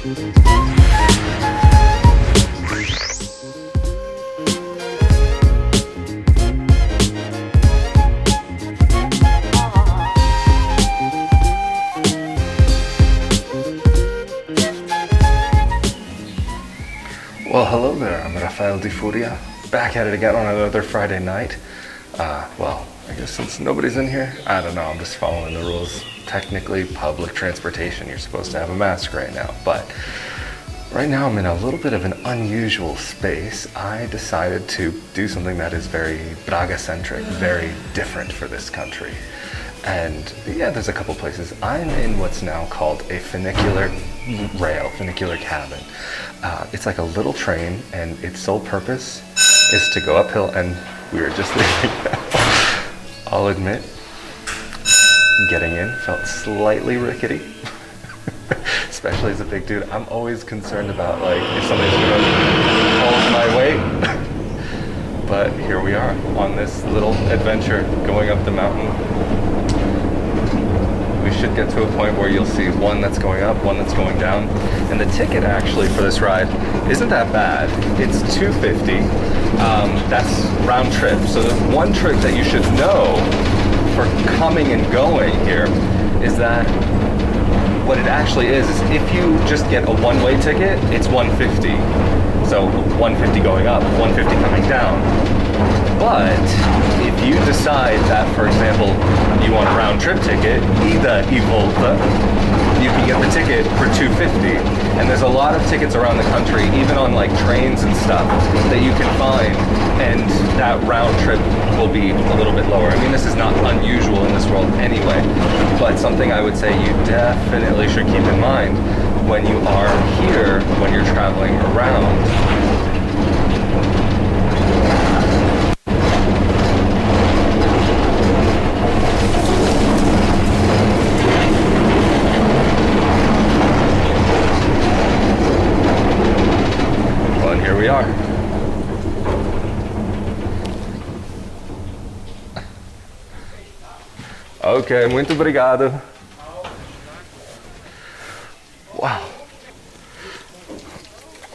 Well, hello there, I'm Rafael de Furia, back at it again on another Friday night. Well, I guess since nobody's in here, I don't know, I'm just following the rules. Technically, public transportation, you're supposed to have a mask right now, but right now I'm in a little bit of an unusual space. I decided to do something that is very Braga-centric, very different for this country. And yeah, there's a couple places. I'm in what's now called a funicular cabin. It's like a little train, and its sole purpose is to go uphill, and we were just leaving now. I'll admit, getting in felt slightly rickety, especially as a big dude. I'm always concerned about like if somebody's gonna hold my weight. But here we are on this little adventure going up the mountain. We should get to a point where you'll see one that's going up, one that's going down. And the ticket actually for this ride isn't that bad. It's $2.50. That's round trip. So the one trick that you should know for coming and going here is that what it actually is if you just get a one-way ticket, it's $1.50. So $1.50 going up, $1.50 coming down. But if you decide that, for example, you want a round trip ticket, ida e volta, you can get the ticket for $2.50. And there's a lot of tickets around the country, even on like trains and stuff, that you can find, and that round trip will be a little bit lower. I mean, this is not unusual in this world anyway, but something I would say you definitely should keep in mind when you are here, when you're traveling around. Here we are. Okay, muito obrigado. Wow.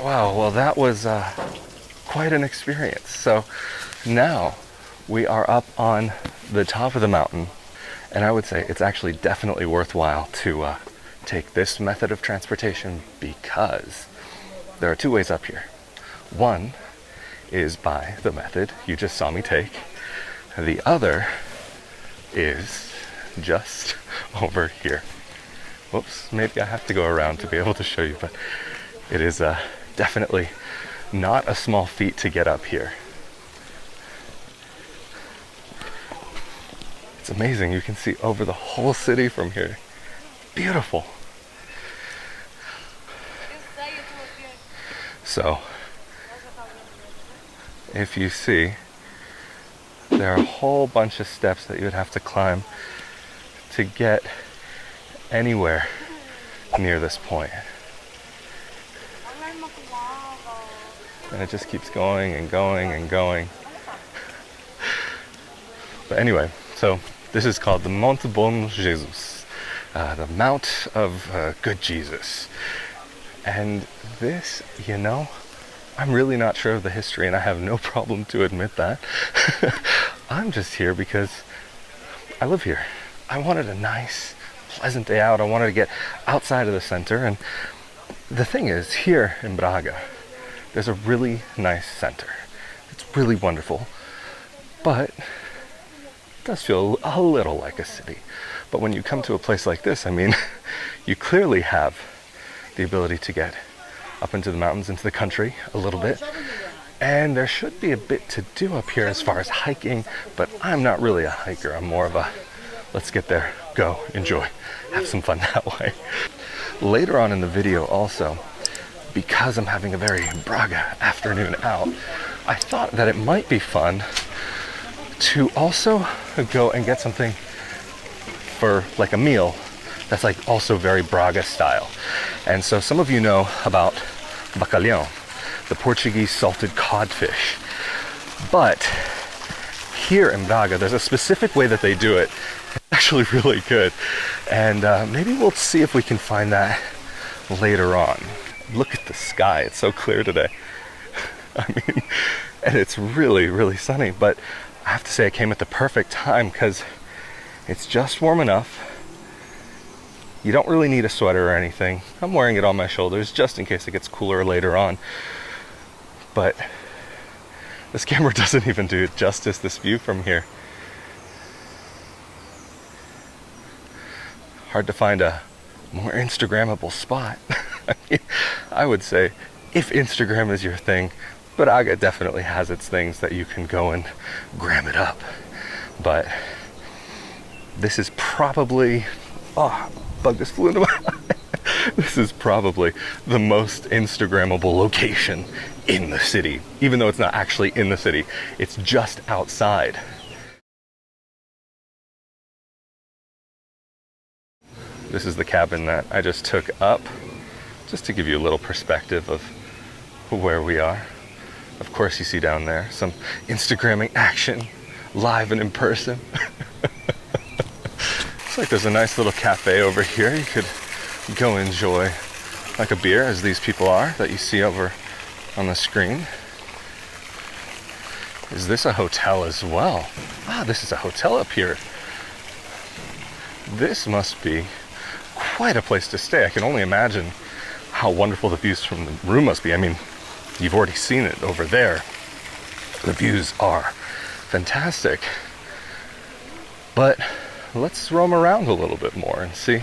Wow, well that was quite an experience. So now we are up on the top of the mountain, and I would say it's actually definitely worthwhile to take this method of transportation because there are two ways up here. One is by the method you just saw me take. The other is just over here. Whoops, maybe I have to go around to be able to show you, but it is definitely not a small feat to get up here. It's amazing, you can see over the whole city from here. Beautiful. So, if you see, there are a whole bunch of steps that you would have to climb to get anywhere near this point. And it just keeps going and going and going. But anyway, so this is called the Monte Bom Jesus, the Mount of Good Jesus. And this, you know, I'm really not sure of the history, and I have no problem to admit that. I'm just here because I live here. I wanted a nice, pleasant day out. I wanted to get outside of the center, and the thing is, here in Braga, there's a really nice center. It's really wonderful, but it does feel a little like a city. But when you come to a place like this, I mean, you clearly have the ability to get up into the mountains, into the country a little bit. And there should be a bit to do up here as far as hiking, but I'm not really a hiker. I'm more of a, let's get there, go, enjoy, have some fun that way. Later on in the video also, because I'm having a very Braga afternoon out, I thought that it might be fun to also go and get something for like a meal that's like also very Braga style. And so some of you know about Bacalhau, the Portuguese salted codfish. But here in Braga, there's a specific way that they do it. It's actually really good. And maybe we'll see if we can find that later on. Look at the sky, it's so clear today. I mean, and it's really, really sunny, but I have to say it came at the perfect time because it's just warm enough. You don't really need a sweater or anything. I'm wearing it on my shoulders just in case it gets cooler later on. But this camera doesn't even do it justice, this view from here. Hard to find a more Instagrammable spot. I mean, I would say if Instagram is your thing, Braga definitely has its things that you can go and gram it up. But this is probably, oh, bug just flew into my eye. This is probably the most Instagrammable location in the city, even though it's not actually in the city, it's just outside. This is the cabin that I just took up, just to give you a little perspective of where we are. Of course, you see down there some Instagramming action, live and in person. Looks like there's a nice little cafe over here. You could go enjoy like a beer, as these people are that you see over on the screen. Is this a hotel as well? Ah, this is a hotel up here. This must be quite a place to stay. I can only imagine how wonderful the views from the room must be. I mean, you've already seen it over there. The views are fantastic. But let's roam around a little bit more and see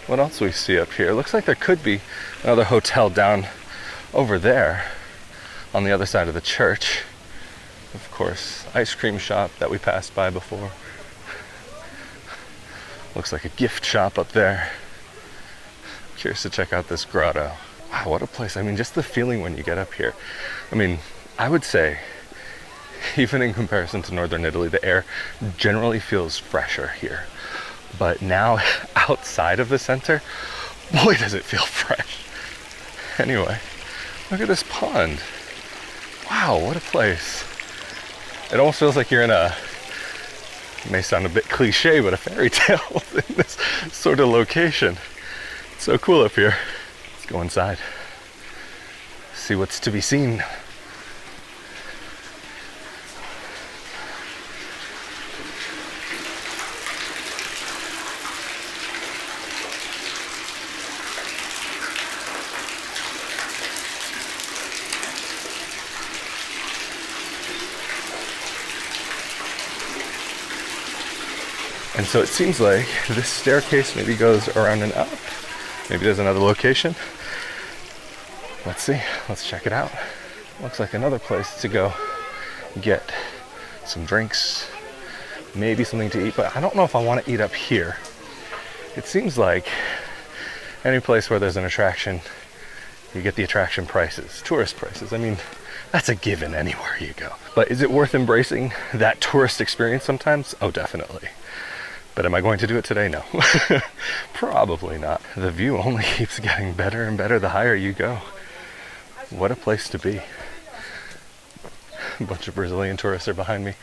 what else we see up here. It looks like there could be another hotel down over there on the other side of the church. Of course, ice cream shop that we passed by before. Looks like a gift shop up there. Curious to check out this grotto. Wow, what a place. I mean, just the feeling when you get up here. I mean, I would say, even in comparison to northern Italy, the air generally feels fresher here. But now, outside of the center, boy, does it feel fresh. Anyway, look at this pond. Wow, what a place. It almost feels like you're in a, it may sound a bit cliche, but a fairy tale in this sort of location. It's so cool up here. Let's go inside, see what's to be seen. And so it seems like this staircase maybe goes around and up. Maybe there's another location. Let's see, let's check it out. Looks like another place to go get some drinks, maybe something to eat, but I don't know if I want to eat up here. It seems like any place where there's an attraction, you get the attraction prices, tourist prices. I mean, that's a given anywhere you go. But is it worth embracing that tourist experience sometimes? Oh, definitely. But am I going to do it today? No. Probably not. The view only keeps getting better and better the higher you go. What a place to be. A bunch of Brazilian tourists are behind me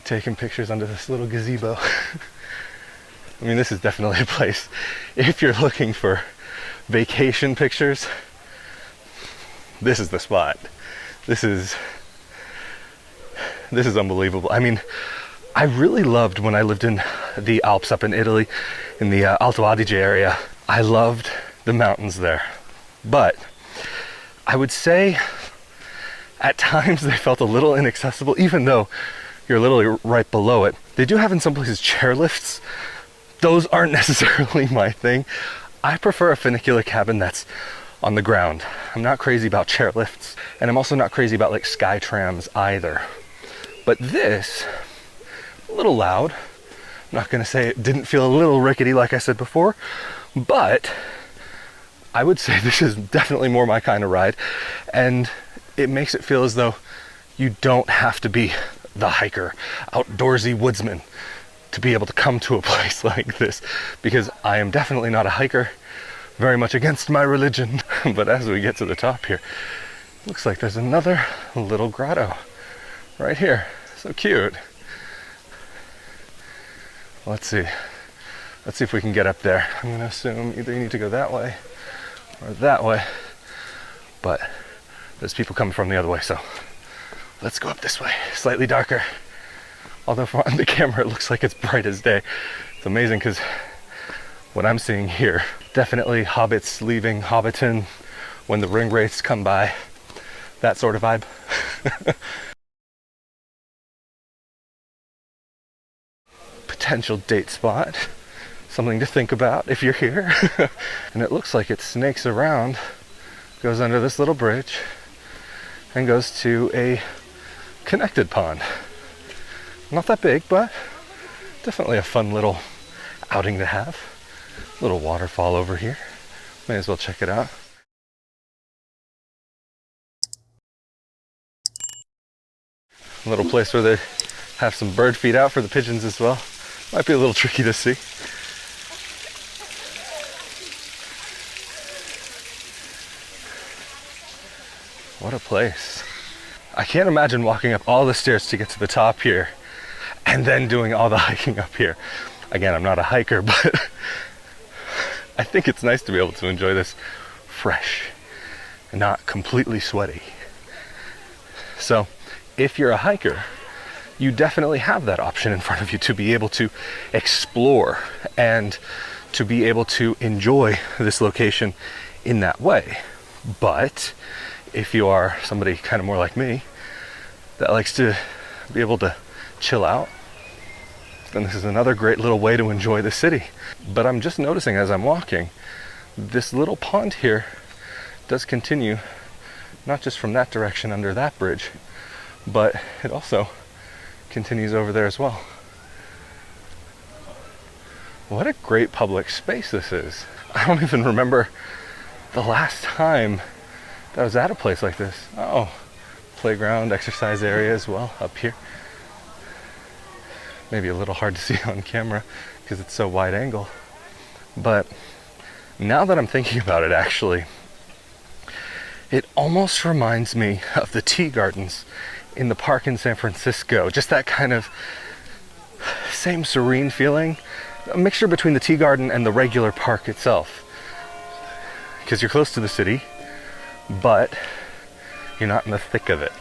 taking pictures under this little gazebo. I mean, this is definitely a place. If you're looking for vacation pictures, this is the spot. This is unbelievable. I mean, I really loved when I lived in the Alps up in Italy, in the Alto Adige area. I loved the mountains there. But I would say at times they felt a little inaccessible, even though you're literally right below it. They do have in some places chairlifts. Those aren't necessarily my thing. I prefer a funicular cabin that's on the ground. I'm not crazy about chairlifts, and I'm also not crazy about like sky trams either. But this, a little loud. I'm not gonna say it didn't feel a little rickety like I said before, but I would say this is definitely more my kind of ride, and it makes it feel as though you don't have to be the hiker, outdoorsy woodsman to be able to come to a place like this, because I am definitely not a hiker, very much against my religion. But as we get to the top here, looks like there's another little grotto right here. So cute. Let's see if we can get up there. I'm gonna assume either you need to go that way or that way, but there's people coming from the other way, so let's go up this way. Slightly darker, although from the camera it looks like it's bright as day. It's amazing because what I'm seeing here, definitely hobbits leaving Hobbiton when the ring wraiths come by, that sort of vibe. Potential date spot, something to think about if you're here. And it looks like it snakes around, goes under this little bridge, and goes to a connected pond. Not that big, but definitely a fun little outing to have. Little waterfall over here. May as well check it out. A little place where they have some bird feed out for the pigeons as well. Might be a little tricky to see. What a place. I can't imagine walking up all the stairs to get to the top here and then doing all the hiking up here. Again, I'm not a hiker, but I think it's nice to be able to enjoy this fresh and not completely sweaty. So if you're a hiker, you definitely have that option in front of you to be able to explore and to be able to enjoy this location in that way. But if you are somebody kind of more like me that likes to be able to chill out, then this is another great little way to enjoy the city. But I'm just noticing as I'm walking, this little pond here does continue, not just from that direction under that bridge, but it also continues over there as well. What a great public space this is. I don't even remember the last time that I was at a place like this. Oh, playground, exercise area as well up here. Maybe a little hard to see on camera because it's so wide angle. But now that I'm thinking about it, actually, it almost reminds me of the tea gardens in the park in San Francisco. Just that kind of same serene feeling. A mixture between the tea garden and the regular park itself. Because you're close to the city, but you're not in the thick of it.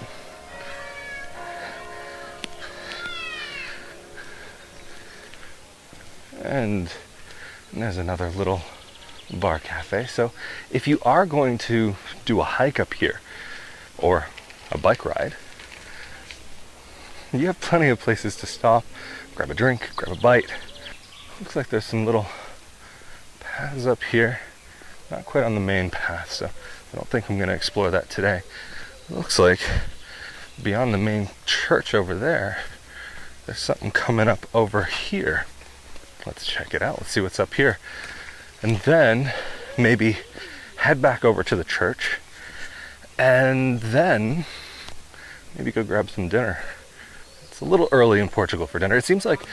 And there's another little bar cafe. So if you are going to do a hike up here or a bike ride, you have plenty of places to stop, grab a drink, grab a bite. Looks like there's some little paths up here. Not quite on the main path, so I don't think I'm going to explore that today. It looks like beyond the main church over there, there's something coming up over here. Let's check it out. Let's see what's up here. And then maybe head back over to the church and then maybe go grab some dinner. It's a little early in Portugal for dinner. It seems like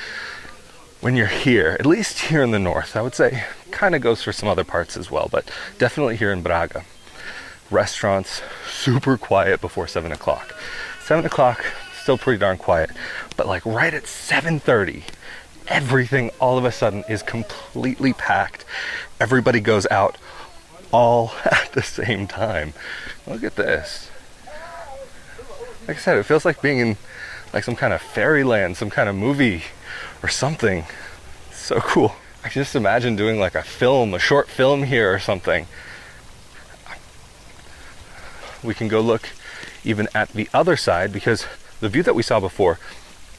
when you're here, at least here in the north, I would say kind of goes for some other parts as well, but definitely here in Braga, restaurants super quiet before 7 o'clock. 7 o'clock, still pretty darn quiet, but like right at 7:30, everything all of a sudden is completely packed. Everybody goes out all at the same time. Look at this. Like I said, it feels like being in like some kind of fairyland, some kind of movie or something. It's so cool. I can just imagine doing like a short film here or something. We can go look even at the other side because the view that we saw before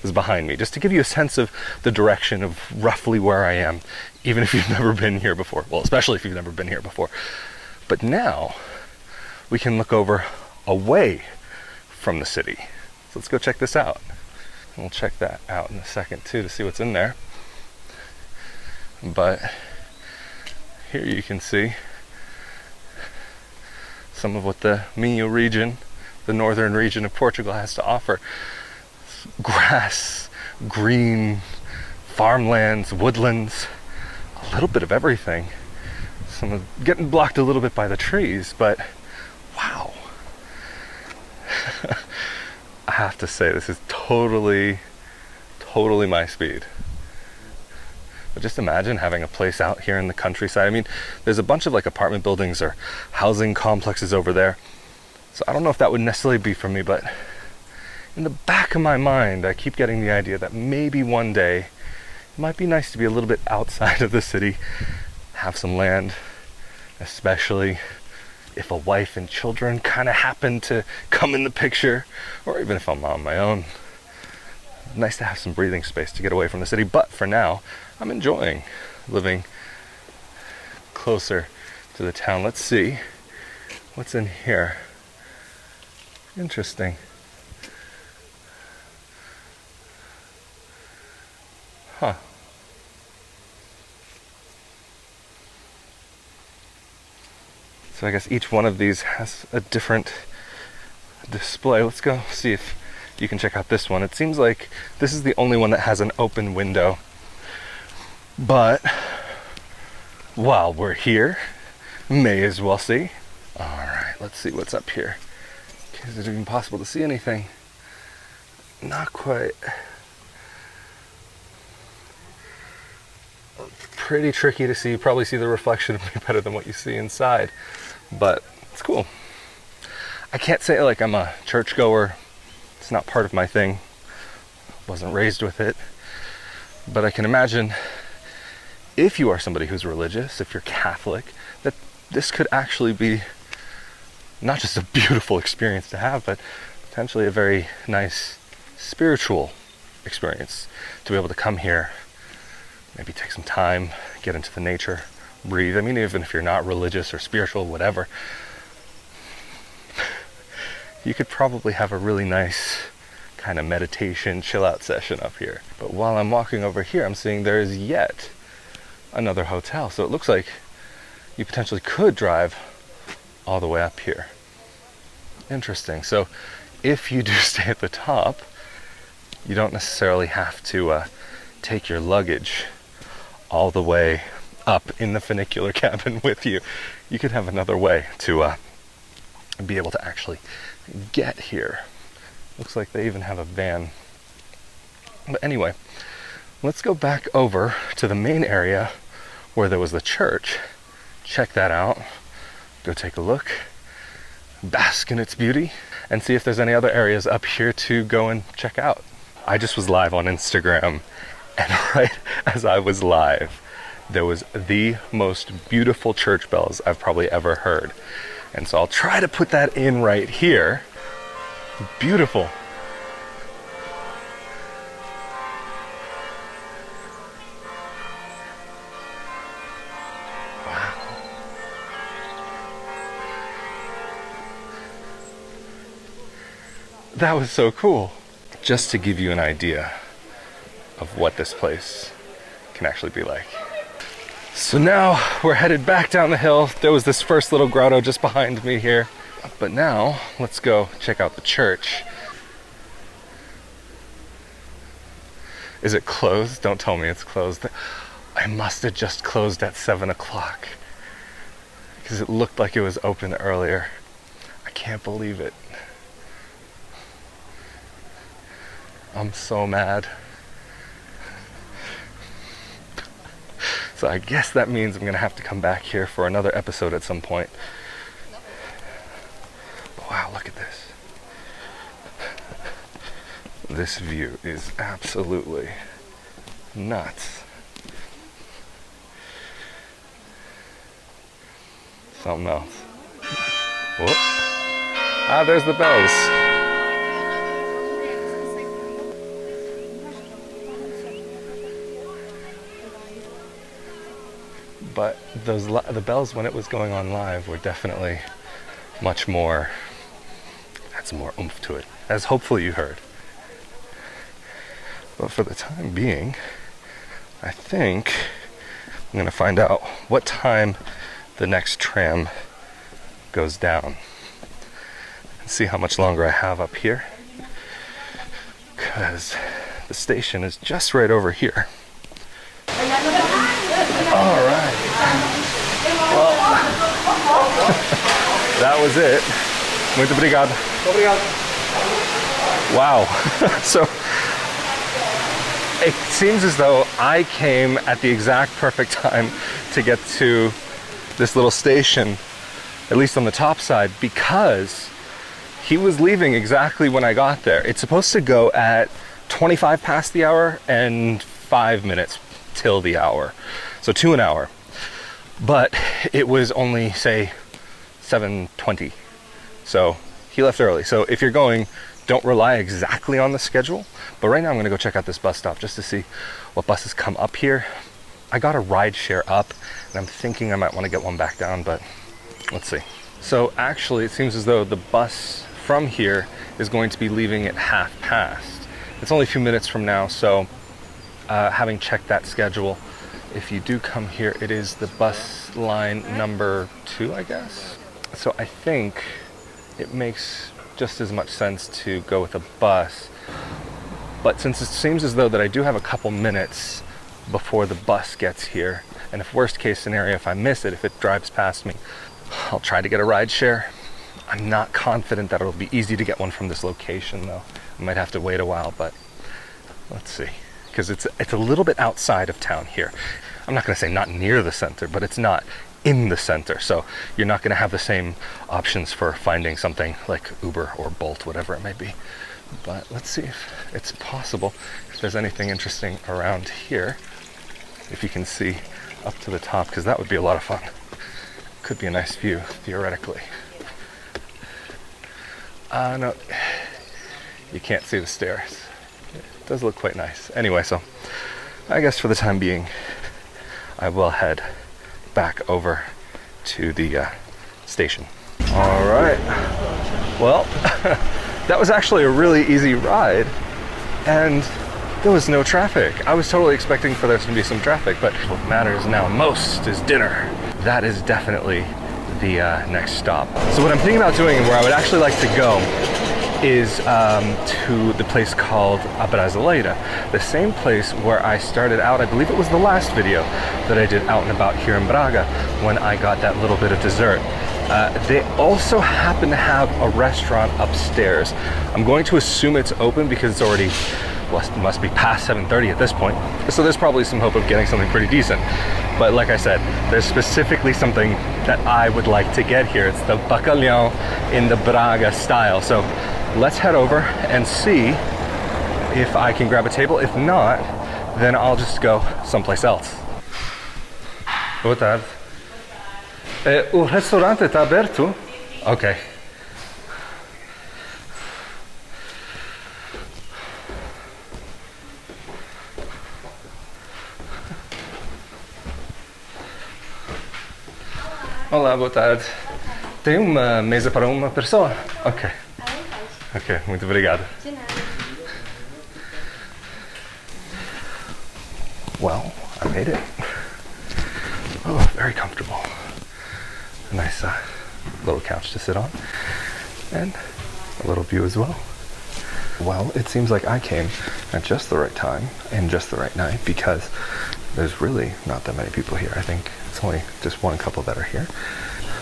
is behind me, just to give you a sense of the direction of roughly where I am, even if you've never been here before. Well, especially if you've never been here before. But now we can look over away from the city. So let's go check this out. And we'll check that out in a second too to see what's in there. But here you can see some of what the Minho region, the northern region of Portugal, has to offer. Grass, green, farmlands, woodlands, a little bit of everything. Some of getting blocked a little bit by the trees, but wow. I have to say, this is totally my speed. But just imagine having a place out here in the countryside. I mean, there's a bunch of like apartment buildings or housing complexes over there. So I don't know if that would necessarily be for me, but in the back of my mind, I keep getting the idea that maybe one day it might be nice to be a little bit outside of the city, have some land, especially if a wife and children kind of happen to come in the picture, or even if I'm on my own. Nice to have some breathing space to get away from the city. But for now, I'm enjoying living closer to the town. Let's see what's in here. Interesting. Huh. So I guess each one of these has a different display. Let's go see if you can check out this one. It seems like this is the only one that has an open window. But while we're here, may as well see. All right, let's see what's up here. Is it even possible to see anything? Not quite. Pretty tricky to see. You probably see the reflection of me better than what you see inside, but it's cool. I can't say like I'm a churchgoer. It's not part of my thing. Wasn't raised with it. But I can imagine if you are somebody who's religious, if you're Catholic, that this could actually be not just a beautiful experience to have, but potentially a very nice spiritual experience to be able to come here, maybe take some time, get into the nature, breathe. I mean, even if you're not religious or spiritual, whatever, you could probably have a really nice kind of meditation, chill out session up here. But while I'm walking over here, I'm seeing there is yet another hotel. So it looks like you potentially could drive all the way up here. Interesting. So if you do stay at the top, you don't necessarily have to take your luggage all the way up in the funicular cabin with you. You could have another way to be able to actually get here. Looks like they even have a van. But anyway, let's go back over to the main area where there was the church. Check that out. Go take a look, bask in its beauty, and see if there's any other areas up here to go and check out. I just was live on Instagram, and right as I was live, there was the most beautiful church bells I've probably ever heard. And so I'll try to put that in right here. Beautiful. Wow. That was so cool. Just to give you an idea of what this place can actually be like. So now we're headed back down the hill. There was this first little grotto just behind me here. But now let's go check out the church. Is it closed? Don't tell me it's closed. I must have just closed at 7 o'clock because it looked like it was open earlier. I can't believe it. I'm so mad. So I guess that means I'm gonna have to come back here for another episode at some point. But wow, look at this. This view is absolutely nuts. Something else. Whoop. Ah, there's the bells. But the bells when it was going on live were definitely much more, had some more oomph to it, as hopefully you heard. But for the time being, I think I'm gonna find out what time the next tram goes down and see how much longer I have up here, because the station is just right over here. All right. Well, that was it. Muito obrigado. Obrigado. Wow. So it seems as though I came at the exact perfect time to get to this little station, at least on the top side, because he was leaving exactly when I got there. It's supposed to go at 25 past the hour and 5 minutes till the hour. So 2 an hour. But it was only, say, 7:20. So he left early. So if you're going, don't rely exactly on the schedule. But right now I'm gonna go check out this bus stop just to see what buses come up here. I got a ride share up and I'm thinking I might wanna get one back down, but let's see. So actually it seems as though the bus from here is going to be leaving at past. It's only a few minutes from now, so having checked that schedule, if you do come here, it is the bus line number 2, I guess. So I think it makes just as much sense to go with a bus. But since it seems as though that I do have a couple minutes before the bus gets here, and if worst case scenario, if I miss it, if it drives past me, I'll try to get a ride share. I'm not confident that it'll be easy to get one from this location though. I might have to wait a while, but let's see. Because it's a little bit outside of town here. I'm not gonna say not near the center, but it's not in the center. So you're not gonna have the same options for finding something like Uber or Bolt, whatever it may be. But let's see if it's possible, if there's anything interesting around here. If you can see up to the top, because that would be a lot of fun. Could be a nice view, theoretically. No, you can't see the stairs. It does look quite nice. Anyway, so I guess for the time being, I will head back over to the station. All right. Well, that was actually a really easy ride, and there was no traffic. I was totally expecting for there to be some traffic, but what matters now most is dinner. That is definitely the next stop. So what I'm thinking about doing, and where I would actually like to go, is to the place called A Brasileira, the same place where I started out. I believe it was the last video that I did out and about here in Braga when I got that little bit of dessert. They also happen to have a restaurant upstairs. I'm going to assume it's open because it's already, well, it must be past 7:30 at this point. So there's probably some hope of getting something pretty decent. But like I said, there's specifically something that I would like to get here. It's the Bacalhau in the Braga style. So let's head over and see if I can grab a table. If not, then I'll just go someplace else. Boa tarde. O restaurante está aberto? Ok. Olá, boa tarde. Tem uma mesa para uma pessoa? Ok. Ok, muito obrigado. De nada. Well, I made it. Oh, very comfortable. A nice little couch to sit on, and a little view as well. Well, it seems like I came at just the right time and just the right night, because there's really not that many people here. I think it's only just one couple that are here.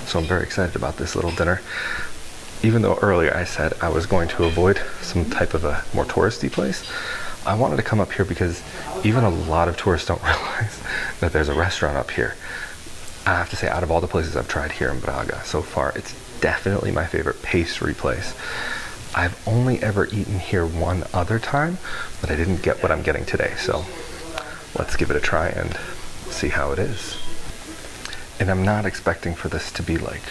So I'm very excited about this little dinner. Even though earlier I said I was going to avoid some type of a more touristy place, I wanted to come up here because even a lot of tourists don't realize that there's a restaurant up here. I have to say, out of all the places I've tried here in Braga so far, it's definitely my favorite pastry place. I've only ever eaten here one other time, but I didn't get what I'm getting today. So let's give it a try and see how it is. And I'm not expecting for this to be like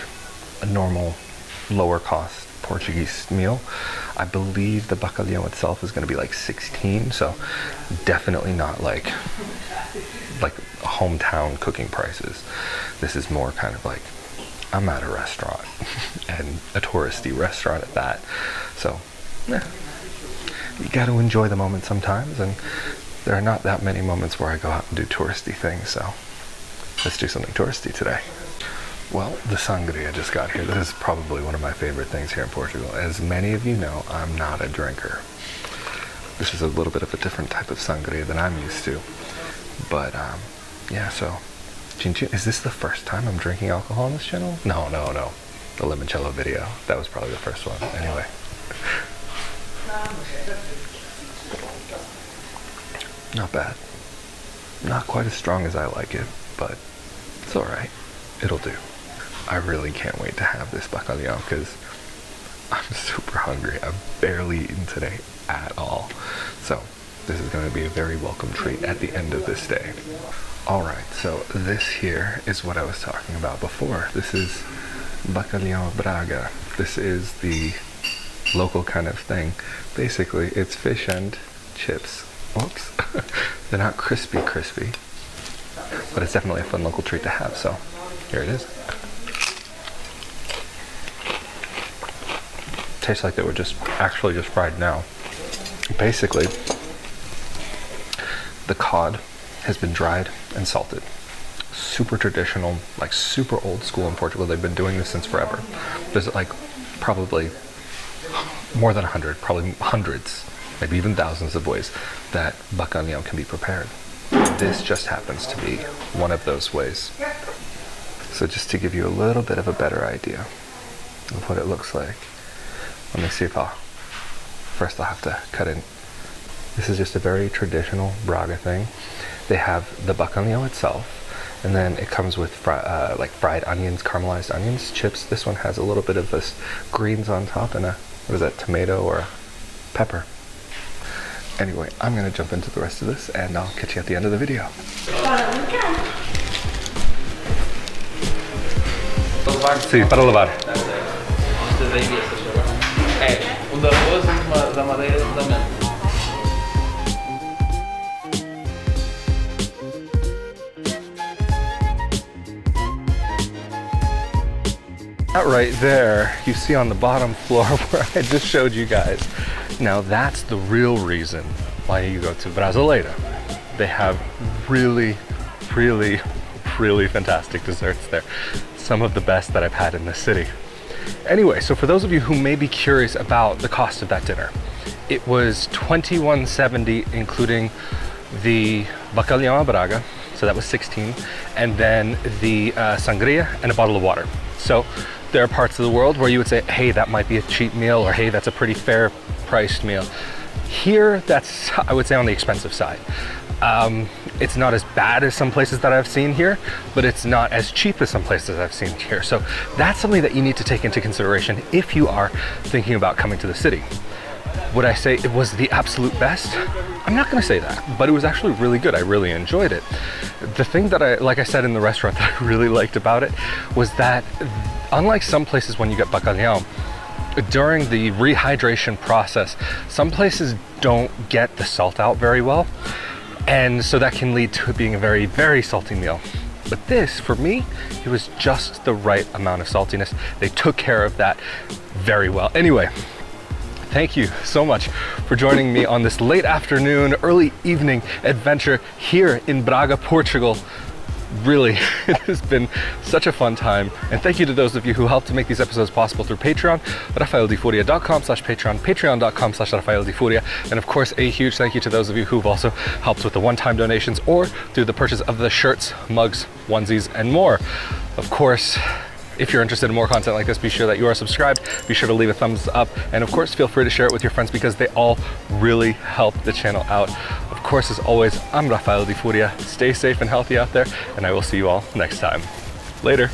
a normal, lower cost Portuguese meal. I believe the bacalhau itself is going to be like 16, so definitely not like hometown cooking prices. This is more kind of like, I'm at a restaurant, and a touristy restaurant at that. So yeah, you got to enjoy the moment sometimes, and there are not that many moments where I go out and do touristy things, so let's do something touristy today. Well, the sangria just got here. This is probably one of my favorite things here in Portugal. As many of you know, I'm not a drinker. This is a little bit of a different type of sangria than I'm used to. But yeah, so is this the first time I'm drinking alcohol on this channel? No. The limoncello video. That was probably the first one. Anyway. Not bad. Not quite as strong as I like it, but it's alright. It'll do. I really can't wait to have this bacalhau because I'm super hungry. I've barely eaten today at all. So this is going to be a very welcome treat at the end of this day. Alright, so this here is what I was talking about before. This is Bacalhau Braga. This is the local kind of thing. Basically, it's fish and chips. Whoops. They're not crispy, but it's definitely a fun local treat to have, so here it is. Tastes like they were actually just fried now. Basically, the cod has been dried and salted. Super traditional, like super old school in Portugal. They've been doing this since forever. There's like probably more than 100, probably hundreds, maybe even thousands of ways that bacalhau can be prepared. This just happens to be one of those ways. So just to give you a little bit of a better idea of what it looks like, let me see if first I'll have to cut in. This is just a very traditional Braga thing. They have the bacalhau itself, and then it comes with like fried onions, caramelized onions, chips. This one has a little bit of this greens on top and what is that, tomato or a pepper. Anyway, I'm gonna jump into the rest of this and I'll catch you at the end of the video. Sí, para lavar. Da arroz, da madeira, da menta. That right there, you see on the bottom floor where I just showed you guys. Now that's the real reason why you go to Brasileira. They have really, really, really fantastic desserts there. Some of the best that I've had in this city. Anyway, so for those of you who may be curious about the cost of that dinner, it was $21.70 including the Bacalhau Braga, so that was 16, and then the sangria and a bottle of water. So there are parts of the world where you would say, hey, that might be a cheap meal, or hey, that's a pretty fair priced meal. Here, that's, I would say, on the expensive side. It's not as bad as some places that I've seen here, but it's not as cheap as some places I've seen here. So that's something that you need to take into consideration if you are thinking about coming to the city. Would I say it was the absolute best? I'm not gonna say that, but it was actually really good. I really enjoyed it. The thing that like I said in the restaurant that I really liked about it was that unlike some places when you get bacalhau, during the rehydration process, some places don't get the salt out very well. And so that can lead to it being a very, very salty meal. But this, for me, it was just the right amount of saltiness. They took care of that very well. Anyway, thank you so much for joining me on this late afternoon, early evening adventure here in Braga, Portugal. Really, it has been such a fun time. And thank you to those of you who helped to make these episodes possible through Patreon, rafaeldefuria.com/Patreon, patreon.com/rafaeldefuria. And of course, a huge thank you to those of you who've also helped with the one-time donations or through the purchase of the shirts, mugs, onesies, and more. Of course, if you're interested in more content like this, be sure that you are subscribed. Be sure to leave a thumbs up. And of course, feel free to share it with your friends because they all really help the channel out. Of course, as always, I'm Rafael de Furia. Stay safe and healthy out there, and I will see you all next time. Later.